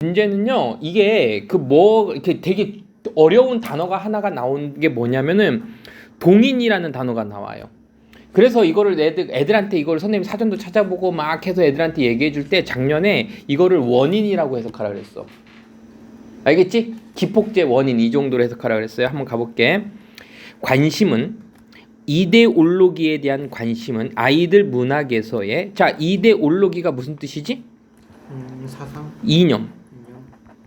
문제는요, 이게 이렇게 되게 어려운 단어가 하나가 나온 게 뭐냐면은 동인이라는 단어가 나와요. 그래서 이거를 애들한테 이걸 선생님 사전도 찾아보고 막 해서 애들한테 얘기해 줄 때 작년에 이거를 원인이라고 해석하라 그랬어. 알겠지? 기폭제 원인 이 정도로 해석하라 그랬어요. 한번 가볼게. 관심은 이데올로기에 대한 관심은 아이들 문학에서의 이데올로기가 무슨 뜻이지? 사상? 이념.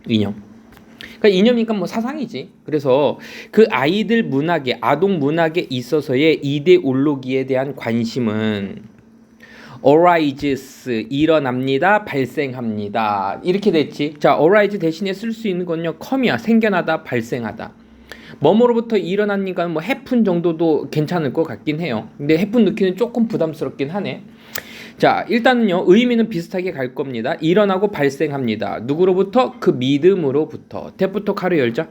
그러니까 이념이니까 뭐 사상이지. 그래서 그 아이들 문학에 아동 문학에 있어서의 이데올로기에 대한 관심은 arises 일어납니다, 발생합니다. 이렇게 됐지. 자, arise 대신에 쓸 수 있는 건요, come이야. 생겨나다, 발생하다. 뭐뭐로부터 일어나니까 뭐 happen 정도도 괜찮을 것 같긴 해요. 근데 happen 넣기는 조금 부담스럽긴 하네. 자, 일단은요, 의미는 비슷하게 갈 겁니다. 일어나고 발생합니다. 누구로부터? 그 믿음으로부터. 탭부터 가로 열자.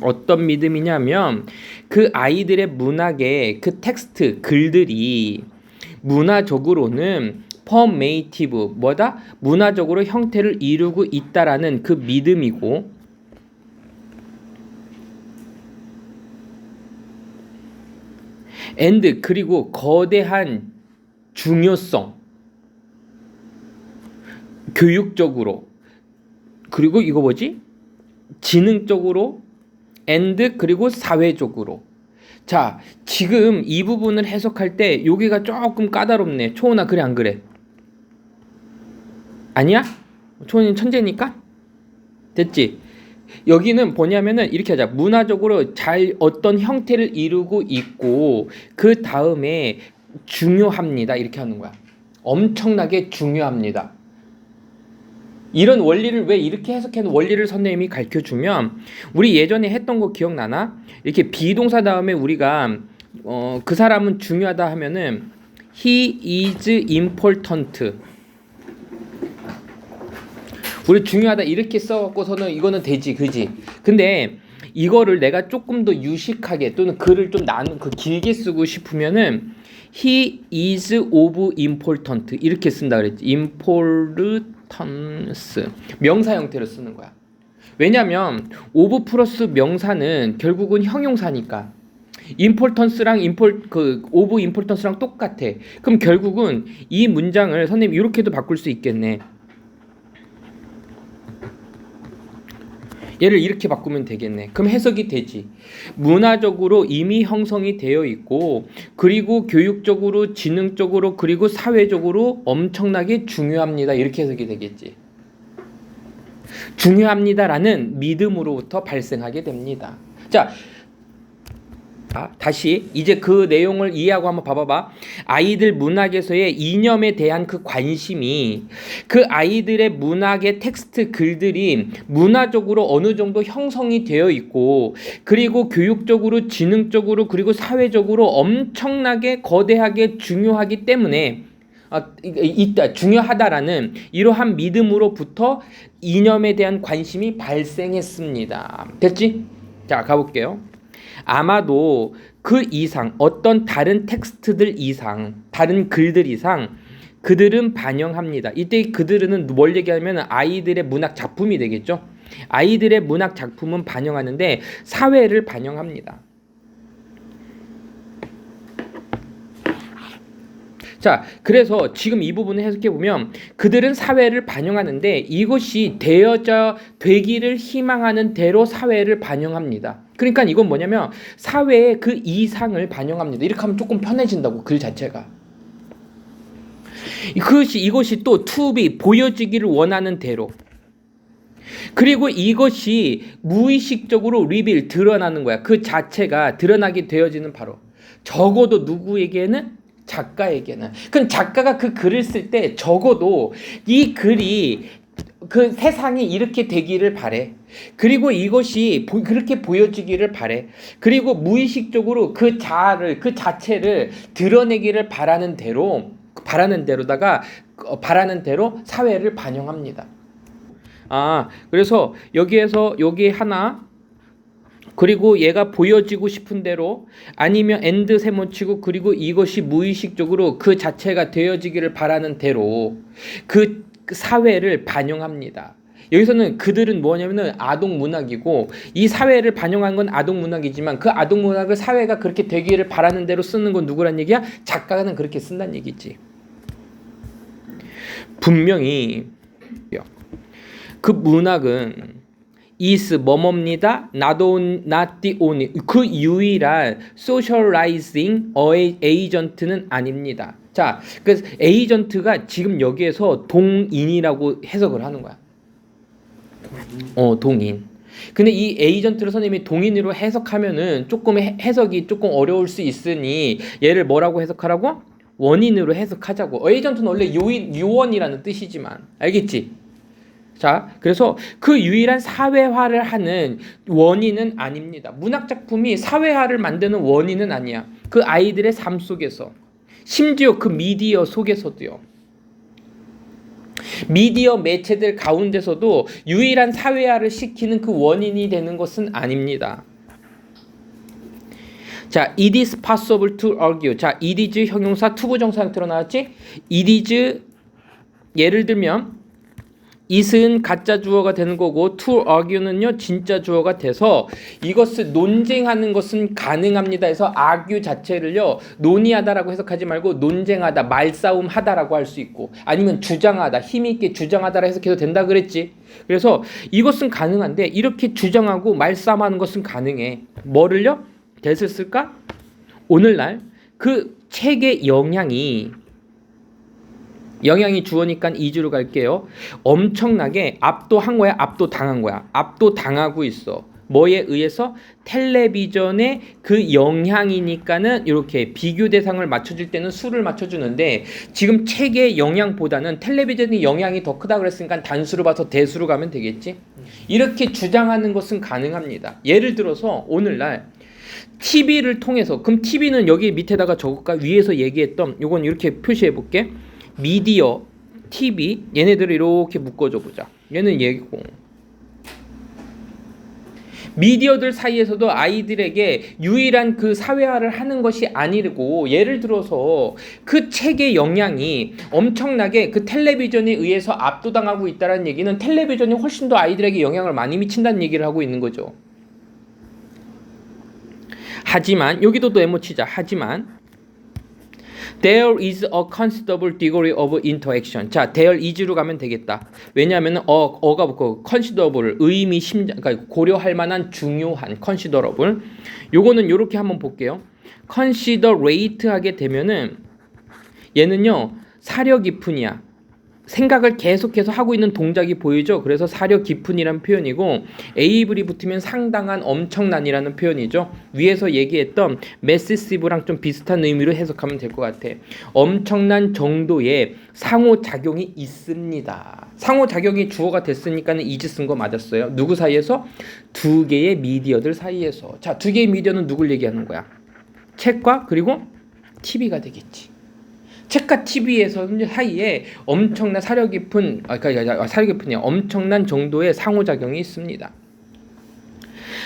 어떤 믿음이냐면 그 아이들의 문학의 그 텍스트, 글들이 문화적으로는 퍼메이티브, 뭐다? 문화적으로 형태를 이루고 있다라는 그 믿음이고, and 그리고 거대한 중요성, 교육적으로, 그리고 이거 뭐지? 지능적으로, and 그리고 사회적으로. 자, 지금 이 부분을 해석할 때 여기가 조금 까다롭네. 초은아, 그래 안 그래? 아니야? 초은이 천재니까? 됐지? 여기는 뭐냐면은 이렇게 하자. 문화적으로 잘 어떤 형태를 이루고 있고 그 다음에 중요합니다. 이렇게 하는 거야. 엄청나게 중요합니다. 이런 원리를 왜 이렇게 해석하는 원리를 선생님이 가르쳐주면, 우리 예전에 했던 거 기억나나? 이렇게 비동사 다음에 우리가 그 사람은 중요하다 하면은 he is important. 우리 중요하다 이렇게 써갖고서는 이거는 되지, 그지? 근데 이거를 내가 조금 더 유식하게 또는 글을 좀 길게 쓰고 싶으면은 he is of important 이렇게 쓴다 그랬지. importance 명사 형태로 쓰는 거야. 왜냐면 of 플러스 명사는 결국은 형용사니까 importance랑 of importance랑 똑같아. 그럼 결국은 이 문장을 선생님 이렇게도 바꿀 수 있겠네. 얘를 이렇게 바꾸면 되겠네. 그럼 해석이 되지. 문화적으로 이미 형성이 되어 있고, 그리고 교육적으로, 지능적으로, 그리고 사회적으로 엄청나게 중요합니다. 이렇게 해석이 되겠지. 중요합니다라는 믿음으로부터 발생하게 됩니다. 자, 다시 이제 그 내용을 이해하고 한번 봐봐봐. 아이들 문학에서의 이념에 대한 그 관심이 그 아이들의 문학의 텍스트 글들이 문화적으로 어느 정도 형성이 되어 있고, 그리고 교육적으로, 지능적으로, 그리고 사회적으로 엄청나게 거대하게 중요하기 때문에 중요하다라는 이러한 믿음으로부터 이념에 대한 관심이 발생했습니다. 됐지? 자, 가볼게요. 아마도 그 이상, 어떤 다른 텍스트들 이상, 다른 글들 이상 그들은 반영합니다. 이때 그들은 뭘 얘기하면 아이들의 문학 작품이 되겠죠. 아이들의 문학 작품은 반영하는데 사회를 반영합니다. 자, 그래서 지금 이 부분을 해석해 보면 그들은 사회를 반영하는데 이것이 되기를 희망하는 대로 사회를 반영합니다. 그러니까 이건 뭐냐면 사회의 그 이상을 반영합니다. 이렇게 하면 조금 편해진다고, 글 자체가. 이것이 또 to be 보여지기를 원하는 대로. 그리고 이것이 무의식적으로 reveal 드러나는 거야. 그 자체가 드러나게 되어지는 바로 적어도 누구에게는? 작가에게는. 그럼 작가가 그 글을 쓸 때 적어도 이 글이 그 세상이 이렇게 되기를 바래. 그리고 이것이 그렇게 보여지기를 바래. 그리고 무의식적으로 그 자체를 드러내기를 바라는 대로 사회를 반영합니다. 그래서 여기 하나, 그리고 얘가 보여지고 싶은 대로, 아니면 and 세모치고, 그리고 이것이 무의식적으로 그 자체가 되어지기를 바라는 대로 그 사회를 반영합니다. 여기서는 그들은 뭐냐면은 아동 문학이고 이 사회를 반영한 건 아동 문학이지만 그 아동 문학을 사회가 그렇게 되기를 바라는 대로 쓰는 건 누구란 얘기야? 작가는 그렇게 쓴다는 얘기지. 분명히 그 문학은 is 뭐뭐입니다. not the only 그 유일한 socializing agent는 아닙니다. 자, 그래서 에이전트가 지금 여기에서 동인이라고 해석을 하는 거야. 동인. 근데 이 에이전트를 선생님이 동인으로 해석하면은 조금 해석이 조금 어려울 수 있으니 얘를 뭐라고 해석하라고? 원인으로 해석하자고. 에이전트는 원래 요원이라는 뜻이지만 알겠지? 자, 그래서 그 유일한 사회화를 하는 원인은 아닙니다. 문학 작품이 사회화를 만드는 원인은 아니야. 그 아이들의 삶 속에서, 심지어 그 미디어 속에서도요. 미디어 매체들 가운데서도 유일한 사회화를 시키는 그 원인이 되는 것은 아닙니다. 자, it is possible to argue. 자, it is 형용사 투부정사 형태로 나왔지? it is 예를 들면 it은 가짜 주어가 되는 거고 to argue는요 진짜 주어가 돼서 이것을 논쟁하는 것은 가능합니다 해서 argue 자체를요 논의하다라고 해석하지 말고 논쟁하다 말싸움 하다라고 할 수 있고 아니면 주장하다 힘있게 주장하다라 해석해도 된다 그랬지. 그래서 이것은 가능한데 이렇게 주장하고 말싸움하는 것은 가능해. 뭐를요? 대을 쓸까? 오늘날 그 책의 영향이 주어니까 2주로 갈게요. 엄청나게 압도한 거야, 압도당한 거야. 압도당하고 있어. 뭐에 의해서? 텔레비전의 그 영향이니까는 이렇게 비교 대상을 맞춰줄 때는 수를 맞춰주는데 지금 책의 영향보다는 텔레비전의 영향이 더 크다 그랬으니까 단수로 봐서 대수로 가면 되겠지. 이렇게 주장하는 것은 가능합니다. 예를 들어서 오늘날 TV를 통해서 그럼 TV는 여기 밑에다가 적을까? 위에서 얘기했던 요건 이렇게 표시해 볼게. 미디어, TV 얘네들을 이렇게 묶어줘 보자. 얘는 얘기고 미디어들 사이에서도 아이들에게 유일한 그 사회화를 하는 것이 아니고 예를 들어서 그 책의 영향이 엄청나게 그 텔레비전에 의해서 압도당하고 있다는 얘기는 텔레비전이 훨씬 더 아이들에게 영향을 많이 미친다는 얘기를 하고 있는 거죠. 하지만 여기도 또 에모 치자. 하지만 there is a considerable degree of interaction. 자, there is로 가면 되겠다. 왜냐하면 어가 붙고 considerable 의미심장, 그러니까 고려할 만한 중요한 considerable. 요거는 이렇게 한번 볼게요. considerate 하게 되면은 얘는요 사려 깊은이야. 생각을 계속해서 하고 있는 동작이 보이죠. 그래서 사려 깊은이라는 표현이고 able이 붙으면 상당한 엄청난이라는 표현이죠. 위에서 얘기했던 massive랑 좀 비슷한 의미로 해석하면 될 것 같아. 엄청난 정도의 상호작용이 있습니다. 상호작용이 주어가 됐으니까는 is 쓴 거 맞았어요. 누구 사이에서? 두 개의 미디어들 사이에서. 자, 두 개의 미디어는 누굴 얘기하는 거야? 책과 그리고 TV가 되겠지. 책과 TV에서 사이에 엄청난 사려 깊은 엄청난 정도의 상호작용이 있습니다.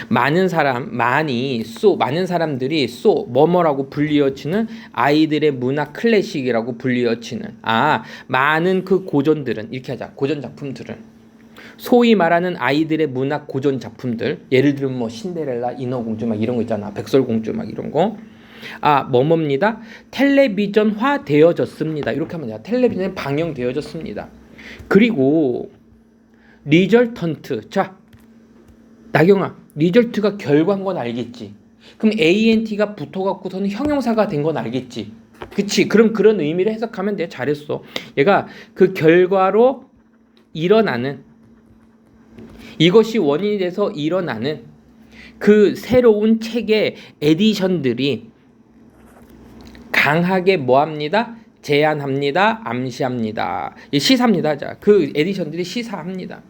많은 사람들이 뭐뭐라고 불리어치는 아이들의 문화 클래식이라고 불리어치는 많은 그 고전들은 이렇게 하자. 고전 작품들은 소위 말하는 아이들의 문학 고전 작품들 예를 들면 뭐 신데렐라, 인어공주 막 이런 거 있잖아. 백설공주 막 이런 거. 뭐뭐입니다. 텔레비전화 되어졌습니다. 이렇게 하면 돼요. 텔레비전에 방영되어졌습니다. 그리고 리절턴트. 자, 나경아, 리절트가 결과인 건 알겠지? 그럼 ANT가 붙어갖고서는 형용사가 된 건 알겠지? 그치? 그럼 그런 의미를 해석하면 돼. 잘했어. 얘가 그 결과로 일어나는 이것이 원인이 돼서 일어나는 그 새로운 책의 에디션들이 강하게 뭐합니다? 제안합니다. 암시합니다. 시사합니다. 자, 그 에디션들이 시사합니다.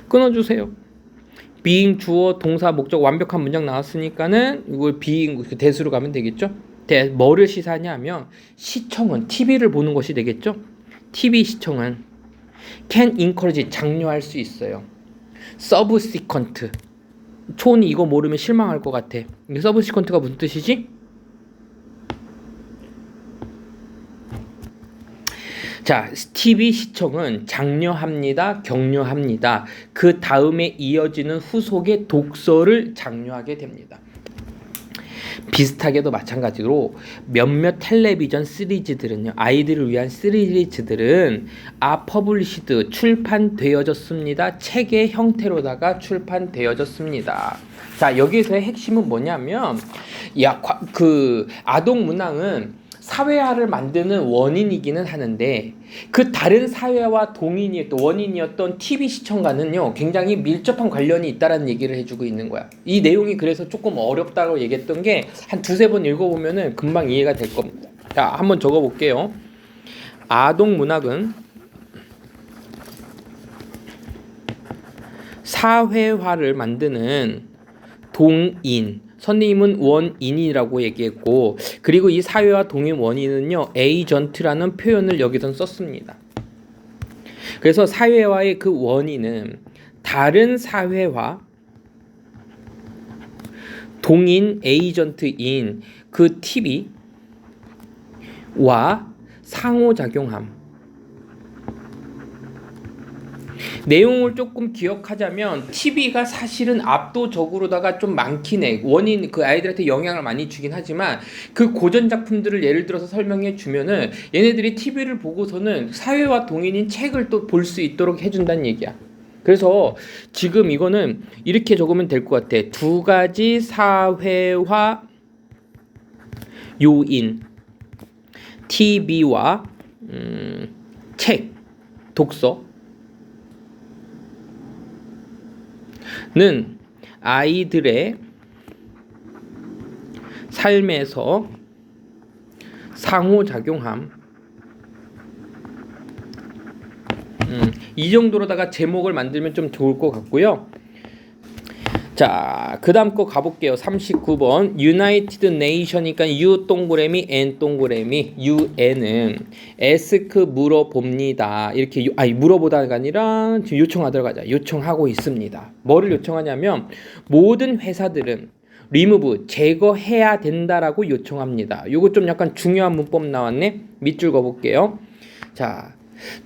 끊어주세요. being 주어 동사 목적 완벽한 문장 나왔으니까는 이걸 being 대수로 가면 되겠죠. 뭐를 시사하냐면 시청은 TV를 보는 것이 되겠죠. TV 시청은 can encourage 장려할 수 있어요. subsequent 촌이 이거 모르면 실망할 것 같아. subsequent가 무슨 뜻이지? 자, TV 시청은 장려합니다, 격려합니다. 그 다음에 이어지는 후속의 독서를 장려하게 됩니다. 비슷하게도 마찬가지로 몇몇 텔레비전 시리즈들은요, 아이들을 위한 시리즈들은 퍼블리시드 출판되어졌습니다. 책의 형태로다가 출판되어졌습니다. 자, 여기서의 핵심은 뭐냐면 그 아동 문항은 사회화를 만드는 원인이기는 하는데 그 다른 사회와 동인이었던 원인이었던 TV 시청과는요 굉장히 밀접한 관련이 있다라는 얘기를 해주고 있는 거야. 이 내용이 그래서 조금 어렵다고 얘기했던 게 한 두세 번 읽어보면은 금방 이해가 될 겁니다. 자, 한번 적어볼게요. 아동 문학은 사회화를 만드는 동인, 선생님은 원인이라고 얘기했고, 그리고 이 사회와 동인 원인은요 에이전트라는 표현을 여기선 썼습니다. 그래서 사회화의 그 원인은 다른 사회화 동인 에이전트인 그 TV와 상호작용함. 내용을 조금 기억하자면 TV가 사실은 압도적으로다가 좀 많긴 해. 원인 그 아이들한테 영향을 많이 주긴 하지만 그 고전 작품들을 예를 들어서 설명해 주면은 얘네들이 TV를 보고서는 사회와 동인인 책을 또 볼 수 있도록 해준다는 얘기야. 그래서 지금 이거는 이렇게 적으면 될 것 같아. 두 가지 사회화 요인 TV와 책, 독서 는 아이들의 삶에서 상호작용함. 이 정도로다가 제목을 만들면 좀 좋을 것 같고요. 자, 그 다음 거 가볼게요. 39번 United Nations이니까 U 동그라미 N 동그라미 UN은 ask 물어봅니다. 이렇게 물어보다가 아니라 지금 요청하도록 하자. 요청하고 있습니다. 뭐를 요청하냐면 모든 회사들은 remove 제거해야 된다라고 요청합니다. 요거 좀 약간 중요한 문법 나왔네. 밑줄 그어볼게요. 자,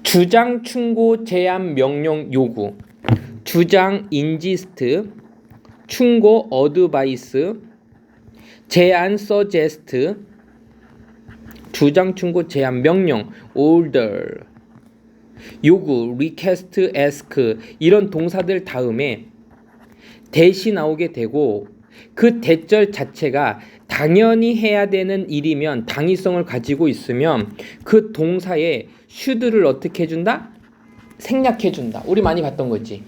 주장 충고 제안 명령 요구, 주장 인지스트, 충고 어드바이스, 제안 서제스트, 주장 충고 제안 명령 order, 요구 리퀘스트 ask 이런 동사들 다음에 대시 나오게 되고 그 대절 자체가 당연히 해야 되는 일이면 당위성을 가지고 있으면 그 동사에 should를 어떻게 해준다? 생략해준다. 우리 많이 봤던 거지.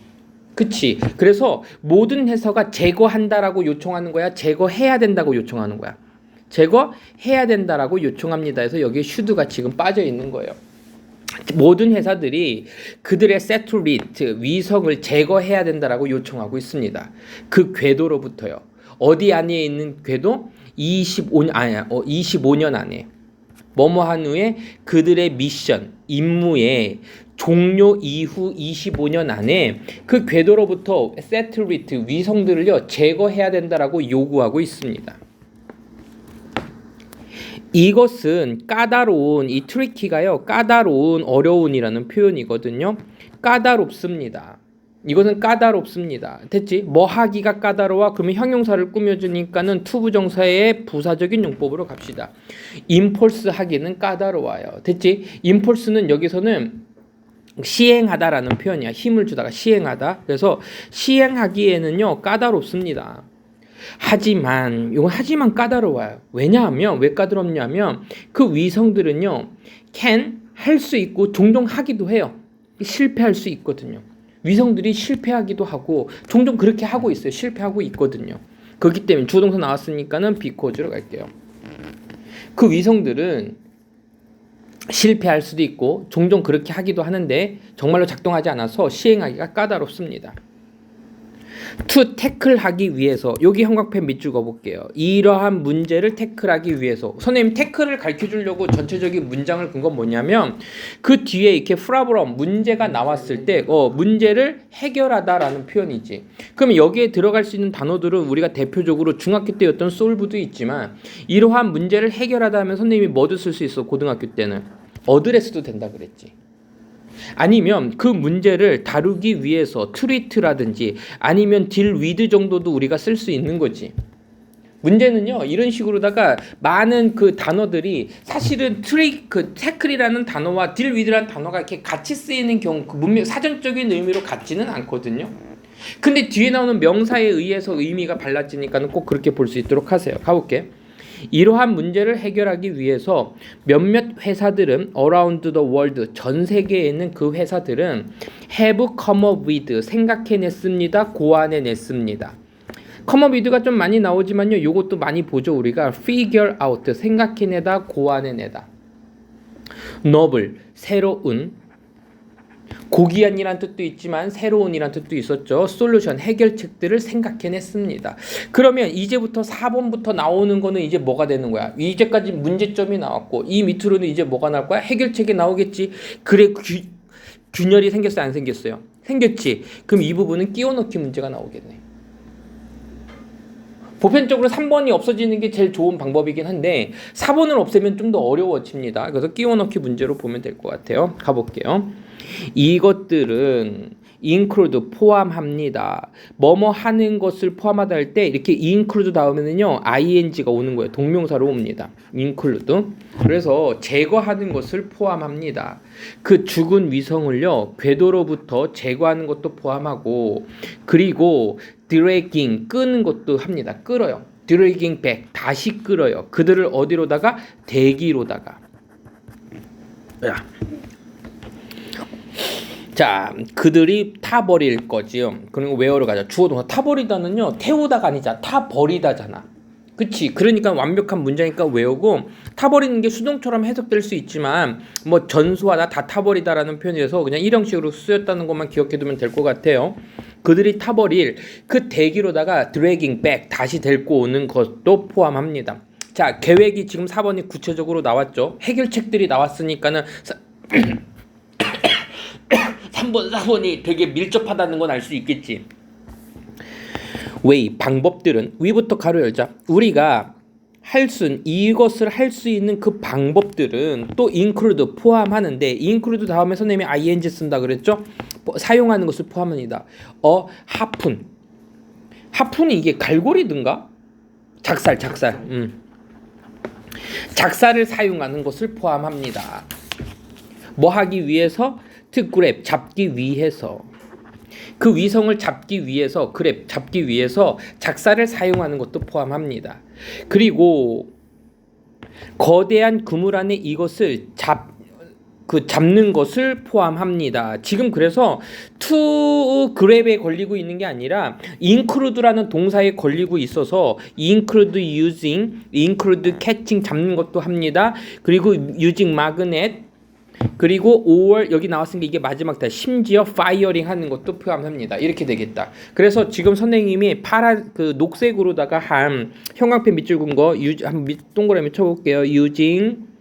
그치? 그래서 모든 회사가 제거한다라고 요청하는 거야? 제거해야 된다고 요청하는 거야? 제거해야 된다라고 요청합니다 해서 여기에 should가 지금 빠져 있는 거예요. 모든 회사들이 그들의 세트리트 위성을 제거해야 된다라고 요청하고 있습니다. 그 궤도로부터요. 어디 안에 있는 궤도? 25년 안에 뭐뭐한 후에 그들의 미션, 임무의 종료 이후 25년 안에 그 궤도로부터 세트리트 위성들을요 제거해야 된다라고 요구하고 있습니다. 이것은 까다로운 이 트리키가요 까다로운 어려운이라는 표현이거든요. 까다롭습니다. 이것은 까다롭습니다. 됐지? 뭐 하기가 까다로워? 그러면 형용사를 꾸며주니까는 투부정사의 부사적인 용법으로 갑시다. 인폴스 하기는 까다로워요. 됐지? 인폴스는 여기서는 시행하다라는 표현이야. 힘을 주다가 시행하다. 그래서 시행하기에는요 까다롭습니다. 하지만 까다로워요. 왜냐하면 왜 까다롭냐면 그 위성들은요 can 할 수 있고 종종 하기도 해요. 실패할 수 있거든요. 위성들이 실패하기도 하고 종종 그렇게 하고 있어요. 실패하고 있거든요. 그렇기 때문에 주동사 나왔으니까는 because로 갈게요. 그 위성들은 실패할 수도 있고 종종 그렇게 하기도 하는데 정말로 작동하지 않아서 시행하기가 까다롭습니다. to 태클하기 위해서 여기 형광펜 밑줄 그어볼게요. 이러한 문제를 태클하기 위해서 선생님 태클을 가르쳐주려고 전체적인 문장을 근 건 뭐냐면 그 뒤에 이렇게 프라브럼 문제가 나왔을 때 문제를 해결하다라는 표현이지. 그러면 여기에 들어갈 수 있는 단어들은 우리가 대표적으로 중학교 때였던 solve도 있지만 이러한 문제를 해결하다 하면 선생님이 뭐도 쓸 수 있어 고등학교 때는 어드레스도 된다 그랬지. 아니면 그 문제를 다루기 위해서 트리트라든지 아니면 딜 위드 정도도 우리가 쓸 수 있는 거지. 문제는요, 이런 식으로다가 많은 그 단어들이 사실은 태클이라는 단어와 딜 위드라는 단어가 이렇게 같이 쓰이는 경우, 그 문맥 사전적인 의미로 같지는 않거든요. 근데 뒤에 나오는 명사에 의해서 의미가 달라지니까는 꼭 그렇게 볼 수 있도록 하세요. 가볼게. 이러한 문제를 해결하기 위해서 몇몇 회사들은 around the world, 전 세계에 있는 그 회사들은 have come up with, 생각해냈습니다. 고안해냈습니다. come up with가 좀 많이 나오지만요, 요것도 많이 보죠. 우리가 figure out, 생각해내다, 고안해내다. novel, 새로운, 고귀한이란 뜻도 있지만 새로운이란 뜻도 있었죠. 솔루션, 해결책들을 생각해냈습니다. 그러면 이제부터 4번부터 나오는 거는 이제 뭐가 되는 거야? 이제까지 문제점이 나왔고 이 밑으로는 이제 뭐가 나올 거야? 해결책이 나오겠지. 그래, 균열이 생겼어요? 안 생겼어요? 생겼지. 그럼 이 부분은 끼워넣기 문제가 나오겠네. 보편적으로 3번이 없어지는 게 제일 좋은 방법이긴 한데 4번을 없애면 좀 더 어려워집니다. 그래서 끼워넣기 문제로 보면 될 것 같아요. 가볼게요. 이것들은 include, 포함합니다. 뭐뭐 하는 것을 포함하다 할 때 이렇게 include 다음에는요 ing가 오는 거예요. 동명사로 옵니다. include. 그래서 제거하는 것을 포함합니다. 그 죽은 위성을요 궤도로부터 제거하는 것도 포함하고, 그리고 dragging, 끄는 것도 합니다. 끌어요. dragging back, 다시 끌어요. 그들을 어디로다가? 대기로다가. 자, 그들이 타버릴 거지요. 그리고 where로 가자. 주어 동사. 타버리다는요 태우다가 아니잖아. 타버리다잖아. 그치? 그러니까 완벽한 문장이니까 외우고, 타버리는 게 수동처럼 해석될 수 있지만 뭐 전수하다, 다 타버리다라는 표현이라서 그냥 일형식으로 쓰였다는 것만 기억해두면 될 것 같아요. 그들이 타버릴 그 대기로다가 dragging back, 다시 데리고 오는 것도 포함합니다. 자, 계획이 지금 4번이 구체적으로 나왔죠. 해결책들이 나왔으니까는 3번, 4번이 되게 밀접하다는 건 알 수 있겠지. way, 방법들은, 위부터 가로 열자. 우리가 이것을 할 수 있는 그 방법들은 또 include, 포함하는데, include 다음에 선생님이 ing 쓴다 그랬죠? 사용하는 것을 포함합니다. 하푼이 이게 갈고리든가? 작살. 작살을 사용하는 것을 포함합니다. 뭐 하기 위해서? to grab, 잡기 위해서. 그 위성을 잡기 위해서, 잡기 위해서 작사를 사용하는 것도 포함합니다. 그리고 거대한 그물 안에 이것을 잡는 것을 포함합니다. 지금 그래서 to grab에 걸리고 있는 게 아니라 include라는 동사에 걸리고 있어서 include using, include catching, 잡는 것도 합니다. 그리고 using magnet, 그리고 5월 여기 나왔으니까 이게 마지막 다 심지어 firing 하는 것도 포함합니다. 이렇게 되겠다. 그래서 지금 선생님이 녹색으로다가 한 형광펜 밑줄 긋은 거 한 동그라미 쳐볼게요. using,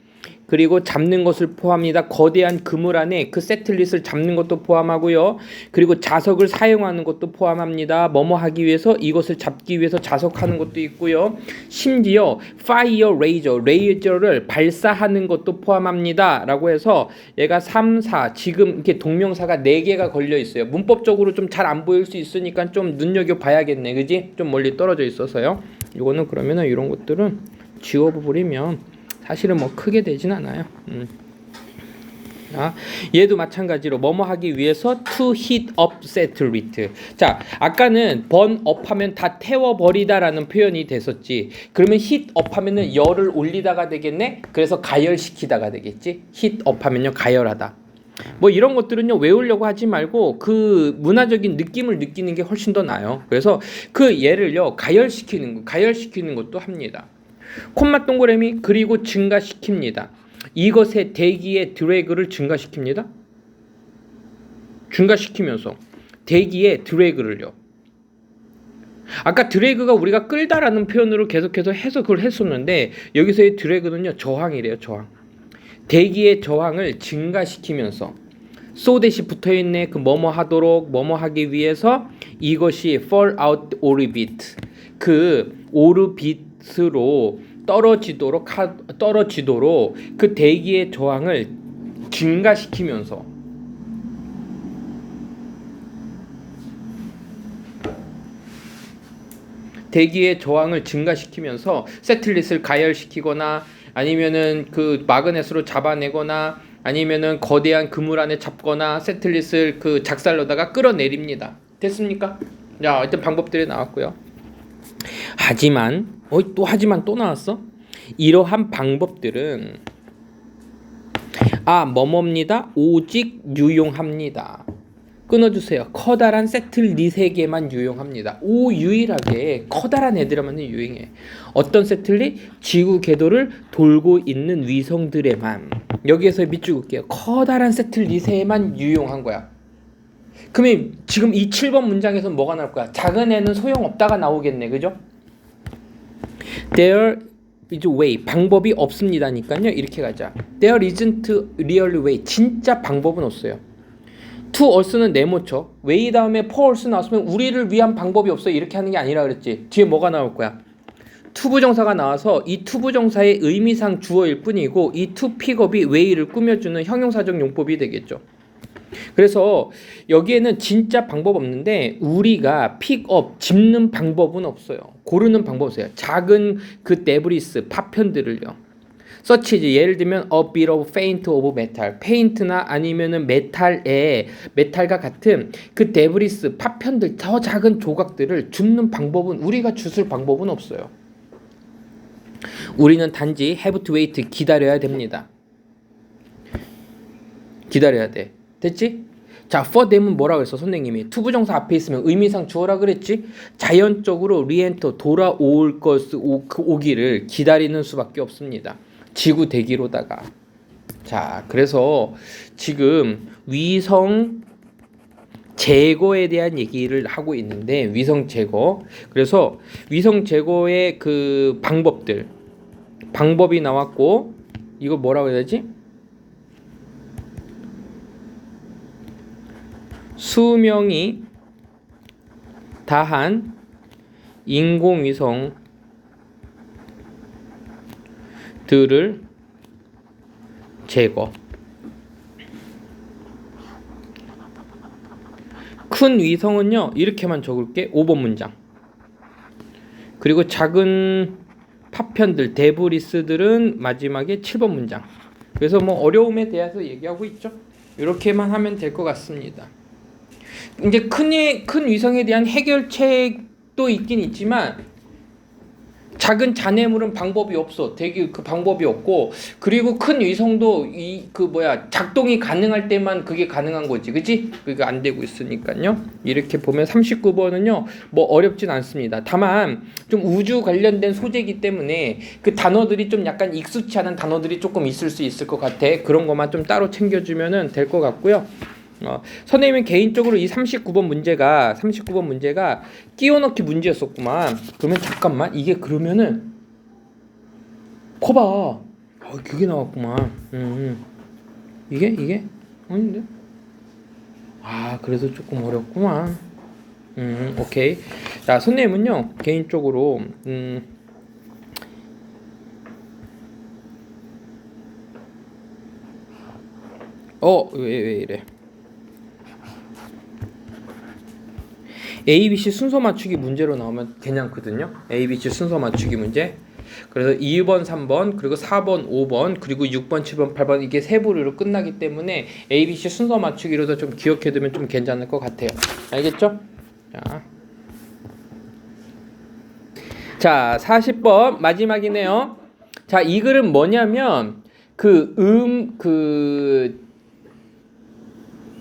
그리고 잡는 것을 포함합니다. 거대한 그물 안에 그 세틀릿을 잡는 것도 포함하고요. 그리고 자석을 사용하는 것도 포함합니다. 뭐뭐 하기 위해서, 이것을 잡기 위해서 자석하는 것도 있고요. 심지어 fire 레이저를 발사하는 것도 포함합니다. 라고 해서 얘가 3, 4 지금 이렇게 동명사가 4개가 걸려 있어요. 문법적으로 좀 잘 안 보일 수 있으니까 좀 눈여겨봐야겠네. 그지? 좀 멀리 떨어져 있어서요. 이거는 그러면은 이런 것들은 지워버리면 사실은 뭐 크게 되진 않아요. 얘도 마찬가지로 뭐뭐 하기 위해서 to heat up satellite. 자, 아까는 burn up 하면 다 태워버리다라는 표현이 됐었지. 그러면 heat up 하면은 열을 올리다가 되겠네. 그래서 가열시키다가 되겠지. heat up 하면요 가열하다. 뭐 이런 것들은요 외우려고 하지 말고 그 문화적인 느낌을 느끼는 게 훨씬 더 나아요. 그래서 그 얘를요 가열시키는 것도 합니다. 콤마 동그라미, 그리고 증가시킵니다. 이것의 대기의 드래그를 증가시킵니다. 증가시키면서 대기의 드래그를요. 아까 드래그가 우리가 끌다라는 표현으로 계속해서 해석을 했었는데 여기서의 드래그는요 저항이래요. 저항. 대기의 저항을 증가시키면서 쏘댓이 붙어있네. 그 뭐뭐 하도록, 뭐뭐 하기 위해서, 이것이 fall out orbit, 그 오르빗으로 떨어지도록 그 대기의 저항을 증가시키면서 대기의 저항을 증가시키면서 세틀릿을 가열시키거나 아니면은 그 마그넷으로 잡아내거나 아니면은 거대한 그물 안에 잡거나 세틀릿을 그 작살로다가 끌어내립니다. 됐습니까? 자, 일단 방법들이 나왔고요. 하지만 또 나왔어? 이러한 방법들은 뭐뭐입니다. 오직 유용합니다. 끊어주세요. 커다란 세틀릿에게만 유용합니다. 유일하게 커다란 애들한테만 유용해. 어떤 세틀릿? 지구 궤도를 돌고 있는 위성들에만. 여기에서 밑줄 긋게요. 커다란 세틀릿에만 유용한 거야. 그러면 지금 이 7번 문장에서 뭐가 나올 거야? 작은 애는 소용없다가 나오겠네. 그죠? There is a way. 방법이 없습니다니까요. 이렇게 가자. There isn't really way. 진짜 방법은 없어요. to us는 네모쳐. way 다음에 for us 나왔으면 우리를 위한 방법이 없어요. 이렇게 하는 게 아니라 그랬지. 뒤에 뭐가 나올 거야? to 부정사가 나와서 이 to 부정사의 의미상 주어일 뿐이고 이 to 픽업이 way를 꾸며주는 형용사적 용법이 되겠죠. 그래서 여기에는 진짜 방법 없는데 우리가 픽업, 짚는 방법은 없어요. 고르는 방법 없어요. 작은 그 데브리스, 파편들을요. such as 예를 들면 a bit of faint of metal, 페인트나 아니면은 메탈과 같은 그 데브리스, 파편들, 더 작은 조각들을 줍는 방법은 우리가 주술 방법은 없어요. 우리는 단지 have to wait, 기다려야 됩니다. 기다려야 돼. 됐지? 자, for them은 뭐라 그랬어 선생님이? 투부정사 앞에 있으면 의미상 주어라 그랬지? 자연적으로 리엔터 돌아올 오기를 기다리는 수밖에 없습니다. 지구 대기로다가. 자, 그래서 지금 위성 제거에 대한 얘기를 하고 있는데 위성 제거. 그래서 위성 제거의 그 방법이 나왔고 이거 뭐라고 해야 되지? 수명이 다한 인공위성들을 제거. 큰 위성은요 이렇게만 적을게. 5번 문장. 그리고 작은 파편들 데브리스들은 마지막에 7번 문장. 그래서 뭐 어려움에 대해서 얘기하고 있죠. 이렇게만 하면 될 것 같습니다. 이제 큰 위성에 대한 해결책도 있긴 있지만 작은 잔해물은 방법이 없어. 되게 그 방법이 없고 그리고 큰 위성도 작동이 가능할 때만 그게 가능한 거지. 그치? 그게 안 되고 있으니까요. 이렇게 보면 39번은요. 뭐 어렵진 않습니다. 다만 좀 우주 관련된 소재이기 때문에 그 단어들이 좀 약간 익숙치 않은 단어들이 조금 있을 수 있을 것 같아. 그런 것만 좀 따로 챙겨주면은 될 것 같고요. 선생님은 개인적으로 이 39번 문제가 끼워 넣기 문제였었구만. 그러면 잠깐만 이게 그러면은 거봐. 그게 나왔구만. 이게 아닌데? 그래서 조금 어렵구만. 오케이. 자, 선생님은요 개인적으로 왜 이래? ABC 순서 맞추기 문제로 나오면 괜찮거든요. ABC 순서 맞추기 문제. 그래서 2번, 3번, 그리고 4번, 5번, 그리고 6번, 7번, 8번 이게 세 부류로 끝나기 때문에 ABC 순서 맞추기로도 좀 기억해두면 좀 괜찮을 것 같아요. 알겠죠? 자, 40번 마지막이네요. 자, 이 글은 뭐냐면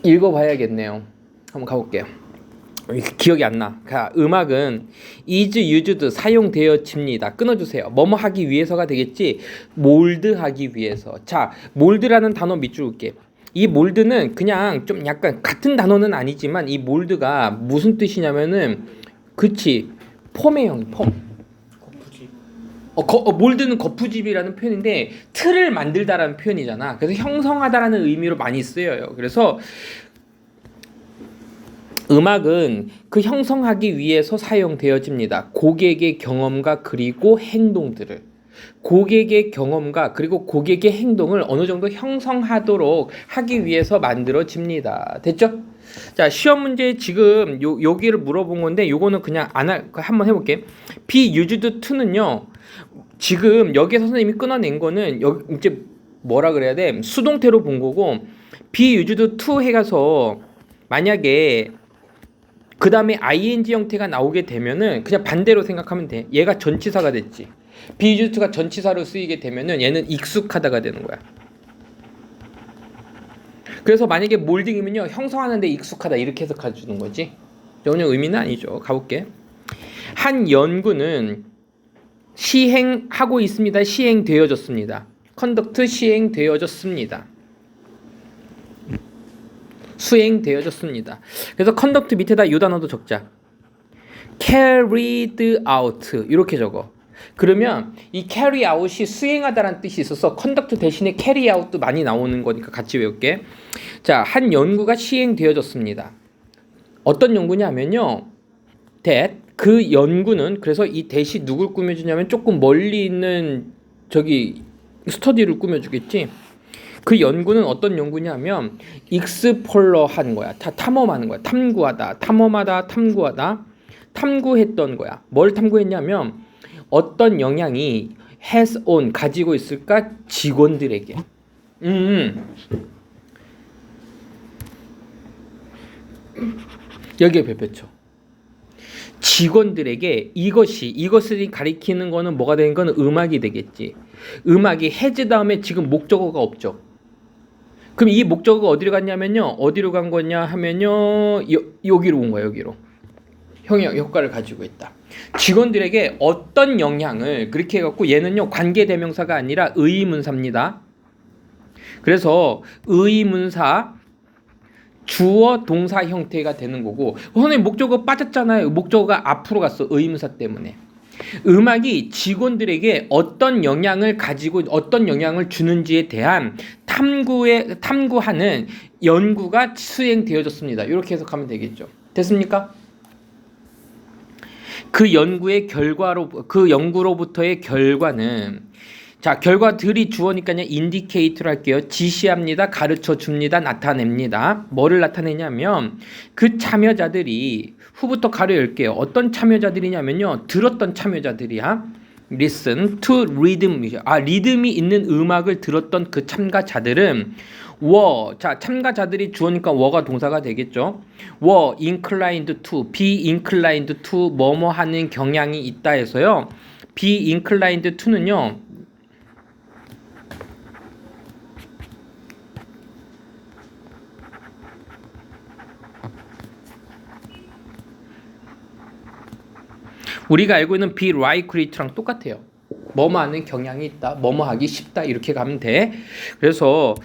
읽어봐야겠네요. 한번 가볼게요. 기억이 안 나. 음악은 is used 사용되어집니다. 끊어주세요. 뭐뭐 하기 위해서가 되겠지. 몰드 하기 위해서. 자, 몰드라는 단어 밑줄 긋게. 이 몰드는 그냥 좀 약간 같은 단어는 아니지만 이 몰드가 무슨 뜻이냐면은 폼의 폼. 몰드는 거푸집이라는 표현인데 틀을 만들다라는 표현이잖아. 그래서 형성하다라는 의미로 많이 쓰여요. 그래서 음악은 그 형성하기 위해서 사용되어집니다. 고객의 경험과 그리고 행동들을. 고객의 경험과 그리고 고객의 행동을 어느 정도 형성하도록 하기 위해서 만들어집니다. 됐죠? 자, 시험 문제 지금 여기를 물어본 건데 요거는 그냥 한번 해볼게. be used to는요. 지금 여기에서 선생님이 끊어낸 거는 여기 이제 뭐라 그래야 돼? 수동태로 본 거고 be used to 해가서 만약에 그 다음에 ing 형태가 나오게 되면은 그냥 반대로 생각하면 돼. 얘가 전치사가 됐지. be used to가 전치사로 쓰이게 되면은 얘는 익숙하다가 되는 거야. 그래서 만약에 몰딩이면요 형성하는데 익숙하다 이렇게 해석해 주는 거지. 전혀 의미는 아니죠. 가볼게. 한 연구는 시행하고 있습니다. 시행되어졌습니다. 컨덕트 시행되어졌습니다. 수행되어졌습니다. 그래서 컨덕트 밑에다 이 단어도 적자. carried out 이렇게 적어. 그러면 이 carry out이 수행하다라는 뜻이 있어서 컨덕트 대신에 carry out도 많이 나오는 거니까 같이 외울게. 자, 한 연구가 시행되어졌습니다. 어떤 연구냐면요. that 그 연구는 그래서 이 that이 누굴 꾸며주냐면 조금 멀리 있는 저기 스터디를 꾸며주겠지. 그 연구는 어떤 연구냐면 익스플로어한 거야. 탐험하는 거야. 탐구하다, 탐험하다, 탐구하다, 탐구했던 거야. 뭘 탐구했냐면 어떤 영향이 has on 가지고 있을까 직원들에게. 여기에 별표쳐. 직원들에게 이것을 가리키는 거는 뭐가 되는 거는 음악이 되겠지. 음악이 has 다음에 지금 목적어가 없죠. 그럼 이 목적어가 어디로 갔냐면요. 어디로 간 거냐 하면요. 여기로 온 거야. 여기로. 형용 효과를 가지고 있다. 직원들에게 어떤 영향을 그렇게 해갖고 얘는요. 관계대명사가 아니라 의문사입니다. 그래서 의문사 주어 동사 형태가 되는 거고 선생님 목적어 빠졌잖아요. 목적어가 앞으로 갔어. 의문사 때문에. 음악이 직원들에게 어떤 영향을 가지고 어떤 영향을 주는지에 대한 탐구하는 연구가 수행되어졌습니다. 이렇게 해석하면 되겠죠. 됐습니까? 그 연구로부터의 결과는 자, 결과들이 주어니까요. 인디케이터로 할게요. 지시합니다. 가르쳐 줍니다. 나타냅니다. 뭐를 나타내냐면 그 참여자들이 후부터 가려 열게요. 어떤 참여자들이냐면요. 들었던 참여자들이야. listen to rhythm. 리듬이 있는 음악을 들었던 그 참가자들은 자, 참가자들이 주어니까 were가 동사가 되겠죠. were inclined to, be inclined to 뭐뭐 하는 경향이 있다 해서요. be inclined to는요. 우리가 알고 있는 be likely to랑 똑같아요. 뭐뭐 하는 경향이 있다. 뭐뭐 하기 쉽다. 이렇게 가면 돼. 그래서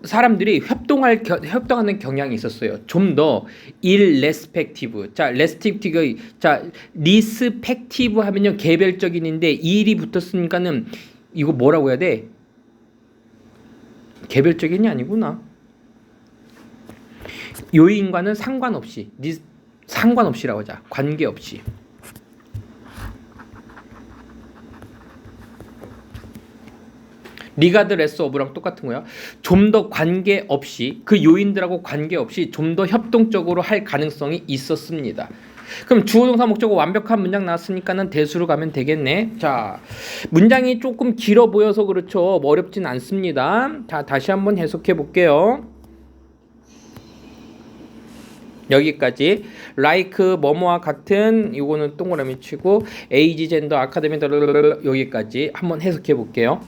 사람들이 협동하는 경향이 있었어요. 좀 더 irrespective. 자, respective. 자, respective 하면요. 개별적인인데 일이 붙었으니까는 이거 뭐라고 해야 돼? 개별적인이 아니구나. 요인과는 상관없이라고 하자. 관계없이. 리가드레스 오브랑 똑같은 거야. 좀 더 관계없이 그 요인들하고 관계없이 좀 더 협동적으로 할 가능성이 있었습니다. 그럼 주어 동사 목적어 완벽한 문장 나왔으니까는 대수로 가면 되겠네. 자, 문장이 조금 길어 보여서 그렇죠. 어렵진 않습니다. 자, 다시 한번 해석해 볼게요. 여기까지 like 뭐뭐와 같은 이거는 동그라미 치고 age, gender, academy 여기까지 한번 해석해 볼게요.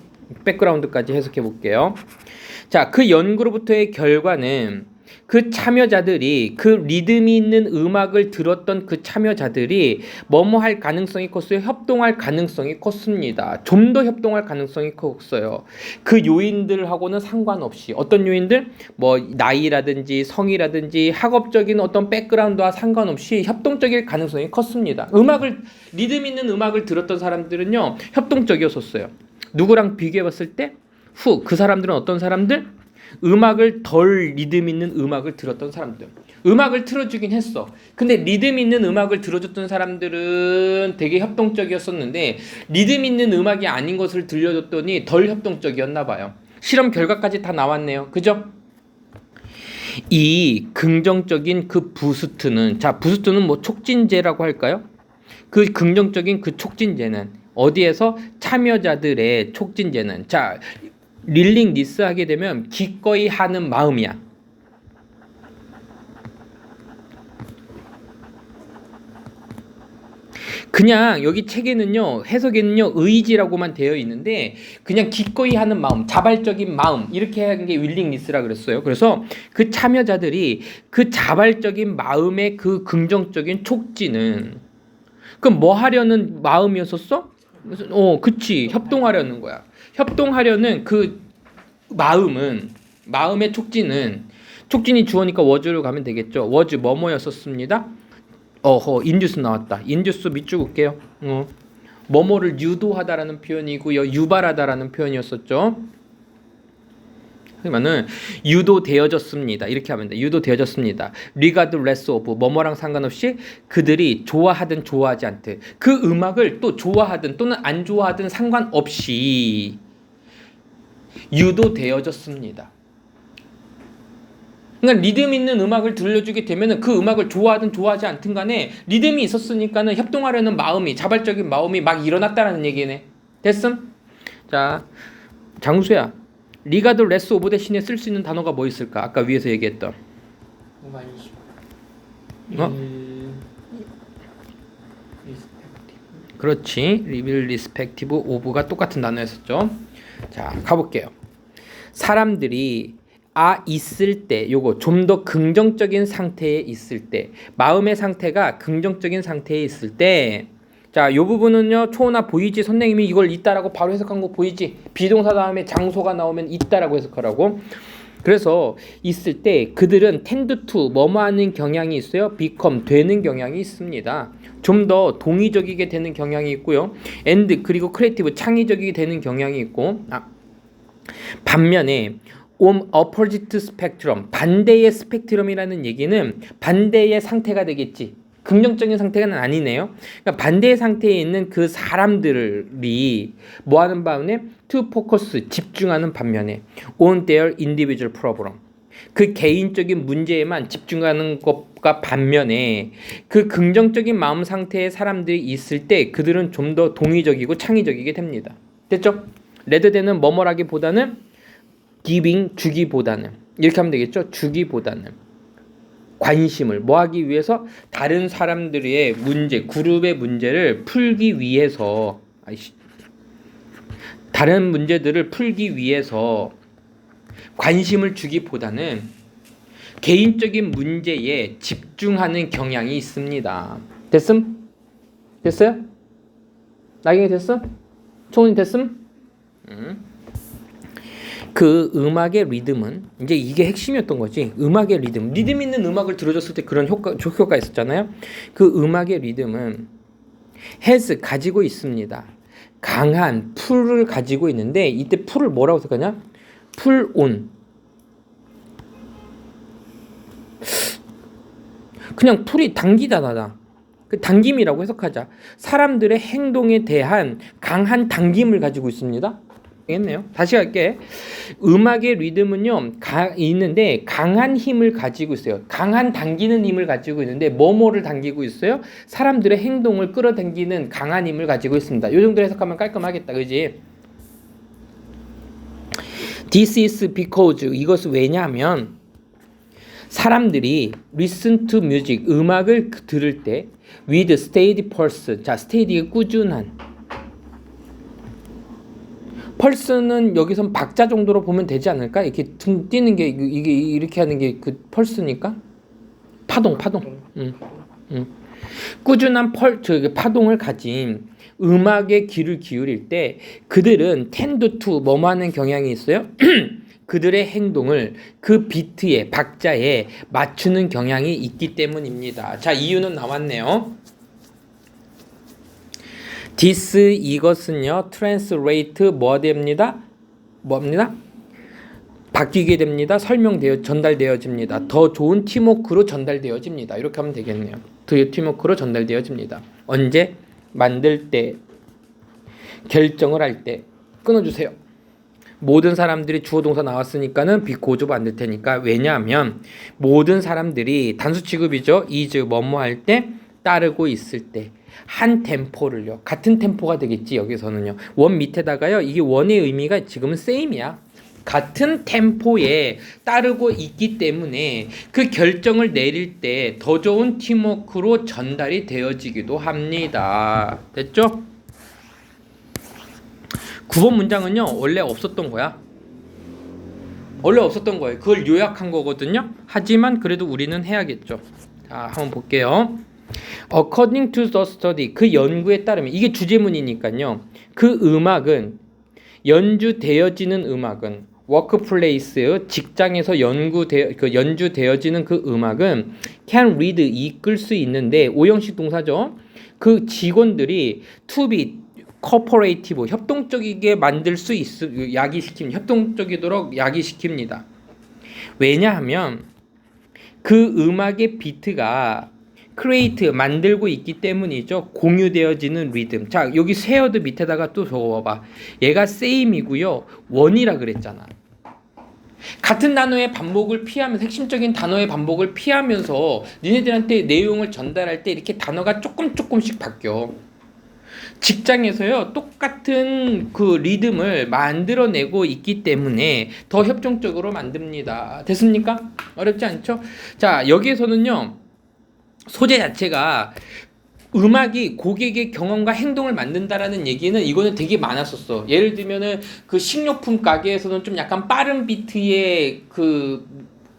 백그라운드까지 해석해 볼게요. 자, 그 연구로부터의 결과는 그 참여자들이 그 리듬이 있는 음악을 들었던 그 참여자들이 뭐뭐 할 가능성이 컸어요. 협동할 가능성이 컸습니다. 좀 더 협동할 가능성이 컸어요. 그 요인들하고는 상관없이 어떤 요인들? 뭐 나이라든지 성이라든지 학업적인 어떤 백그라운드와 상관없이 협동적일 가능성이 컸습니다. 리듬 있는 음악을 들었던 사람들은요. 협동적이었었어요. 누구랑 비교해 봤을 때 그 사람들은 어떤 사람들? 음악을 덜 리듬 있는 음악을 들었던 사람들. 음악을 틀어주긴 했어. 근데 리듬 있는 음악을 들어줬던 사람들은 되게 협동적이었었는데 리듬 있는 음악이 아닌 것을 들려줬더니 덜 협동적이었나 봐요. 실험 결과까지 다 나왔네요. 그죠? 이 긍정적인 그 부스트는, 자, 부스트는 뭐 촉진제라고 할까요? 그 긍정적인 그 촉진제는 어디에서? 참여자들의 촉진제는, 자, 릴링 리스 하게 되면 기꺼이 하는 마음이야. 그냥 여기 책에는요, 해석에는요, 의지라고만 되어 있는데 그냥 기꺼이 하는 마음, 자발적인 마음, 이렇게 하는 게 윌링 리스라 그랬어요. 그래서 그 참여자들이 그 자발적인 마음의 그 긍정적인 촉진은, 그럼 뭐 하려는 마음이었었어? 그치, 협동하려는 거야. 협동하려는 그 마음은, 마음의 촉진이 주어니까 was로 가면 되겠죠. was 뭐뭐였었습니다. 인듀스 나왔다. 인듀스 밑줄 긋게요. 뭐뭐를 유도하다라는 표현이고요, 유발하다라는 표현이었었죠. 그러면은 유도되어졌습니다. 이렇게 하면 돼. 유도되어졌습니다. regardless of 뭐뭐랑 상관없이 그들이 좋아하든 좋아하지 않든 그 음악을 또 좋아하든 또는 안 좋아하든 상관없이 유도되어졌습니다. 그러니까 리듬 있는 음악을 들려주게 되면은 그 음악을 좋아하든 좋아하지 않든 간에 리듬이 있었으니까는 협동하려는 마음이, 자발적인 마음이 막 일어났다라는 얘기네. 됐음? 자, 장수야. 리가드 레스 오브 대신에 쓸 수 있는 단어가 뭐 있을까? 아까 위에서 얘기했던. 관심. 그렇지. 리빌 리스펙티브 오브가 똑같은 단어였었죠. 자, 가볼게요. 사람들이 있을 때, 요거 좀 더 긍정적인 상태에 있을 때, 마음의 상태가 긍정적인 상태에 있을 때, 자, 요 부분은요, 초나 보이지? 선생님이 이걸 있다라고 바로 해석한 거 보이지? 비동사 다음에 장소가 나오면 있다라고 해석하라고. 그래서 있을 때 그들은 tend to 뭐뭐 하는 경향이 있어요. become 되는 경향이 있습니다. 좀 더 동의적이게 되는 경향이 있고요. and 그리고 creative 창의적이게 되는 경향이 있고, 반면에 on opposite spectrum 반대의 스펙트럼이라는 얘기는 반대의 상태가 되겠지. 긍정적인 상태가 아니네요. 그러니까 반대의 상태에 있는 그 사람들이 뭐 하는 반면에 to focus 집중하는 반면에 on their individual problem 그 개인적인 문제에만 집중하는 것과 반면에 그 긍정적인 마음 상태의 사람들이 있을 때 그들은 좀 더 동의적이고 창의적이게 됩니다. 됐죠? 레드되는 뭐뭐라기보다는 giving 주기보다는 이렇게 하면 되겠죠? 주기보다는 관심을 뭐 하기 위해서 다른 사람들의 문제, 그룹의 문제를 풀기 위해서 다른 문제들을 풀기 위해서 관심을 주기보다는 개인적인 문제에 집중하는 경향이 있습니다. 됐음? 됐어요? 나경이 됐어? 초은이 됐음? 그 음악의 리듬은 이제 이게 핵심이었던 거지. 음악의 리듬 있는 음악을 들어줬을 때 그런 효과가 있었잖아요. 그 음악의 리듬은 has 가지고 있습니다. 강한 풀을 가지고 있는데 이때 풀을 뭐라고 해석하냐? 풀 온. 그냥 풀이 당기다나다. 그 당김이라고 해석하자. 사람들의 행동에 대한 강한 당김을 가지고 있습니다. 겠네요. 다시 갈게. 음악의 리듬은요 있는데 강한 힘을 가지고 있어요. 강한 당기는 힘을 가지고 있는데 뭐뭐를 당기고 있어요? 사람들의 행동을 끌어당기는 강한 힘을 가지고 있습니다. 이 정도 해석하면 깔끔하겠다, 그지? This is because 이것은 왜냐하면 사람들이 listen to music 음악을 들을 때 with steady pulse 자 steady가 꾸준한 펄스는 여기선 박자 정도로 보면 되지 않을까? 이렇게 등 뛰는 게 이게 이렇게 하는 게 그 펄스니까 파동. 꾸준한 파동을 가진 음악에 귀를 기울일 때 그들은 tend to 뭐뭐 하는 경향이 있어요. 그들의 행동을 그 비트에 박자에 맞추는 경향이 있기 때문입니다. 자, 이유는 나왔네요. this 이것은요 translate 뭐 됩니다? 뭡니다? 바뀌게 됩니다. 전달되어집니다. 더 좋은 팀워크로 전달되어집니다. 이렇게 하면 되겠네요. 더 팀워크로 전달되어집니다. 언제? 만들 때, 결정을 할 때. 끊어주세요. 모든 사람들이 주어 동사 나왔으니까는 비코조 만들 테니까. 왜냐하면 모든 사람들이 단수 취급이죠. is 뭐뭐 할 때 따르고 있을 때 한 템포를요. 같은 템포가 되겠지. 여기서는요. 원 밑에다가요. 이게 원의 의미가 지금은 same이야. 같은 템포에 따르고 있기 때문에 그 결정을 내릴 때 더 좋은 팀워크로 전달이 되어지기도 합니다. 됐죠? 9번 문장은요. 원래 없었던 거야. 원래 없었던 거예요. 그걸 요약한 거거든요. 하지만 그래도 우리는 해야겠죠. 자, 한번 볼게요. According to the study, 그 연구에 따르면 이게 주제문이니까요. 그 음악은 연주되어지는 음악은 workplace 직장에서 연주되어지는 그 음악은 can read 이끌 수 있는데 오형식 동사죠. 그 직원들이 to be cooperative 협동적이게 만들 수 협동적이도록 야기시킵니다. 왜냐하면 그 음악의 비트가 create 만들고 있기 때문이죠. 공유되어지는 리듬. 자, 여기 shared 밑에다가 또 적어봐봐. 얘가 same이고요. 원이라 그랬잖아. 같은 단어의 반복을 피하면서 핵심적인 단어의 반복을 피하면서 니네들한테 내용을 전달할 때 이렇게 단어가 조금씩 바뀌어. 직장에서요 똑같은 그 리듬을 만들어내고 있기 때문에 더 협동적으로 만듭니다. 됐습니까? 어렵지 않죠? 자, 여기에서는요 소재 자체가 음악이 고객의 경험과 행동을 만든다라는 얘기는 이거는 되게 많았었어. 예를 들면은 그 식료품 가게에서는 좀 약간 빠른 비트의 그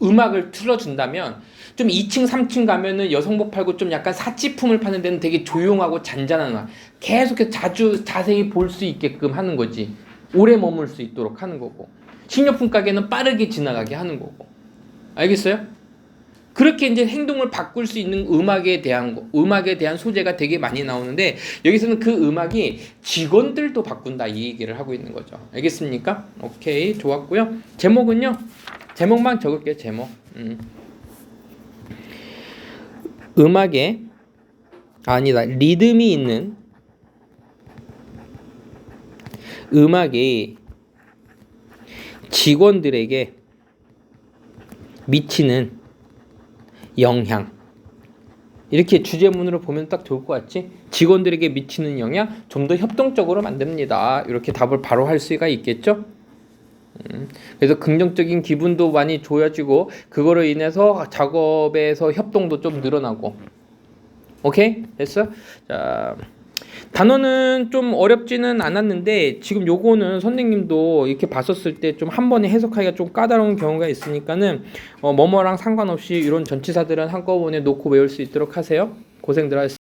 음악을 틀어준다면 좀 2층 3층 가면은 여성복 팔고 좀 약간 사치품을 파는 데는 되게 조용하고 잔잔한 음악 계속 자주 자세히 볼 수 있게끔 하는 거지. 오래 머물 수 있도록 하는 거고, 식료품 가게는 빠르게 지나가게 하는 거고. 알겠어요? 그렇게 이제 행동을 바꿀 수 있는 음악에 대한 소재가 되게 많이 나오는데 여기서는 그 음악이 직원들도 바꾼다 이 얘기를 하고 있는 거죠. 알겠습니까? 오케이, 좋았고요. 제목은요. 제목만 적을게요. 제목. 음악에 리듬이 있는 음악이 직원들에게 미치는 영향. 이렇게 주제문으로 보면 딱 좋을 것 같지? 직원들에게 미치는 영향 좀 더 협동적으로 만듭니다. 이렇게 답을 바로 할 수가 있겠죠? 그래서 긍정적인 기분도 많이 좋아지고 그거로 인해서 작업에서 협동도 좀 늘어나고. 오케이? 됐어? 자, 단어는 좀 어렵지는 않았는데 지금 요거는 선생님도 이렇게 봤었을 때 좀 한 번에 해석하기가 좀 까다로운 경우가 있으니까는 뭐뭐랑 상관없이 이런 전치사들은 한꺼번에 놓고 외울 수 있도록 하세요. 고생들 하셨습니다.